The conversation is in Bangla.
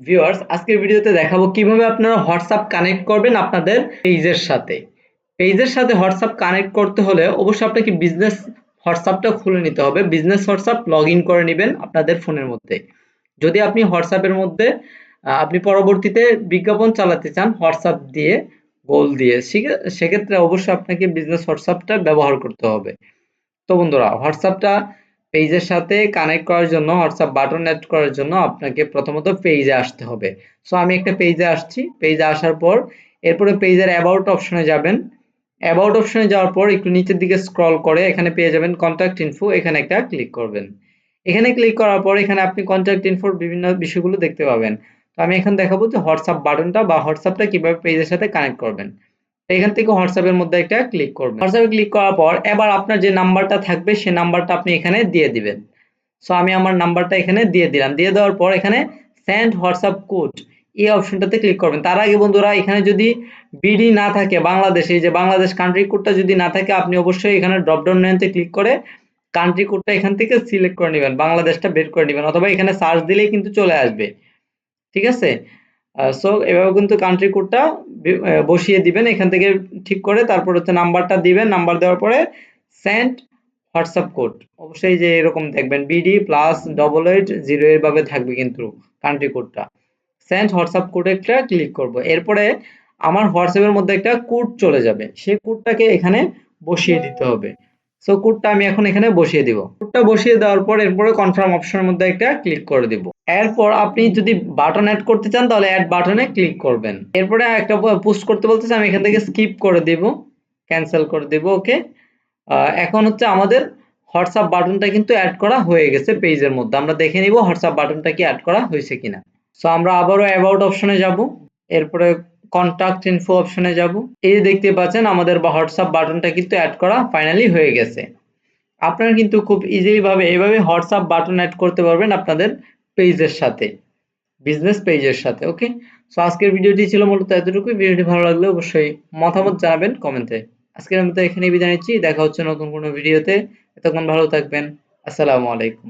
ভিউয়ার্স আজকের ভিডিওতে দেখাবো কিভাবে আপনারা হোয়াটসঅ্যাপ কানেক্ট করবেন আপনাদের পেজের সাথে। পেজের সাথে হোয়াটসঅ্যাপ কানেক্ট করতে হলে অবশ্যই আপনাকে বিজনেস হোয়াটসঅ্যাপটা খুলে নিতে হবে। বিজনেস হোয়াটসঅ্যাপ লগইন করে নেবেন আপনাদের ফোনের মধ্যে। যদি আপনি হোয়াটসঅ্যাপের মধ্যে আপনি পরবর্তীতে বিজ্ঞাপন চালাতে চান হোয়াটসঅ্যাপ দিয়ে গোল দিয়ে সেক্ষেত্রে অবশ্যই আপনাকে বিজনেস হোয়াটসঅ্যাপটা ব্যবহার করতে হবে। তো বন্ধুরা হোয়াটসঅ্যাপটা পেজের সাথে কানেক্ট করার জন্য হোয়াটসঅ্যাপ বাটন এড করার জন্য আপনাকে প্রথমত পেজে আসতে হবে। সো আমি একটা পেজে আসছি। পেজে আসার পর এরপরে পেজের অ্যাবাউট অপশনে যাবেন। অ্যাবাউট অপশনে যাওয়ার পর একটু নিচের দিকে স্ক্রল করে এখানে পেয়ে যাবেন কন্ট্যাক্ট ইনফো, এখানে একটা ক্লিক করবেন। এখানে ক্লিক করার পর এখানে আপনি কন্ট্যাক্ট ইনফোর বিভিন্ন বিষয়গুলো দেখতে পাবেন। তো আমি এখন দেখাবো যে হোয়াটসঅ্যাপ বাটনটা বা হোয়াটসঅ্যাপটা কিভাবে পেজের সাথে কানেক্ট করবেন। এখান থেকে হোয়াটসঅ্যাপের মধ্যে একটা ক্লিক করবেন। হোয়াটসঅ্যাপে ক্লিক করার পর এবার আপনার যে নাম্বারটা থাকবে সেই নাম্বারটা আপনি এখানে দিয়ে দিবেন। সো আমি আমার নাম্বারটা এখানে দিয়ে দিলাম। দিয়ে দেওয়ার পর এখানে সেন্ড হোয়াটসঅ্যাপ কোড এই অপশনটাতে ক্লিক করবেন। তার আগে বন্ধুরা এখানে যদি বিডি না থাকে বাংলাদেশে, যে বাংলাদেশ কান্ট্রি কোডটা যদি না থাকে আপনি অবশ্যই এখানে ড্রপ ডাউন মেনুতে ক্লিক করে কান্ট্রি কোডটা এখান থেকে সিলেক্ট করে নেবেন, বাংলাদেশটা বের করে নেবেন, অথবা এখানে সার্চ দিলেই কিন্তু চলে আসবে। ঠিক আছে? সো এভাবে কিন্তু কান্ট্রি কোডটা বসিয়ে দিবেন এখান থেকে ঠিক করে, তারপর হচ্ছে নাম্বারটা দিবেন। নাম্বার দেওয়ার পরে সেন্ড হোয়াটসঅ্যাপ কোড অবশ্যই যে এরকম দেখবেন বিডি প্লাস 8808 এভাবে থাকবে কিন্তু কান্ট্রি কোডটা। সেন্ড হোয়াটসঅ্যাপ কোডে একটা ক্লিক করব। এরপরে আমার হোয়াটসঅ্যাপের মধ্যে একটা কোড চলে যাবে, সেই কোডটাকে এখানে বসিয়ে দিতে হবে। সো কোডটা আমি এখন এখানে বসিয়ে দিব। কোডটা বসিয়ে দেওয়ার পর এরপরে কনফার্ম অপশনের মধ্যে একটা ক্লিক করে দিব। এরপর আপনি যদি বাটন অ্যাড করতে চান তাহলে অ্যাড বাটনে ক্লিক করবেন। এরপরে একটা পোস্ট করতে বলতেছে, আমি এখান থেকে স্কিপ করে দিব, ক্যান্সেল করে দিব। ওকে, এখন হচ্ছে আমাদের হোয়াটসঅ্যাপ বাটনটা কিন্তু অ্যাড করা হয়ে গেছে পেজের মধ্যে। আমরা দেখে নিব হোয়াটসঅ্যাপ বাটনটা কি অ্যাড করা হয়েছে কিনা। সো আমরা আবারও অ্যাবাউট অপশনে যাব, এরপরে কন্টাক্ট ইনফো অপশনে যাব। এই যে দেখতে পাচ্ছেন আমাদের হোয়াটসঅ্যাপ বাটনটা কিন্তু অ্যাড করা ফাইনালি হয়ে গেছে। আপনারা কিন্তু খুব ইজিলি ভাবে এভাবে হোয়াটসঅ্যাপ বাটন অ্যাড করতে পারবেন আপনাদের পেজের সাথে, বিজনেস পেজের সাথে। ওকে, সো আজকের ভিডিওটি ছিল মূলত এতটুকুই। ভিডিওটি ভালো লাগলে অবশ্যই মতামত জানাবেন কমেন্টে। আজকের মতো এখানেই বিদায় নিচ্ছি, দেখা হচ্ছে নতুন কোনো ভিডিওতে। এতক্ষণ ভালো থাকবেন। আসসালামু আলাইকুম।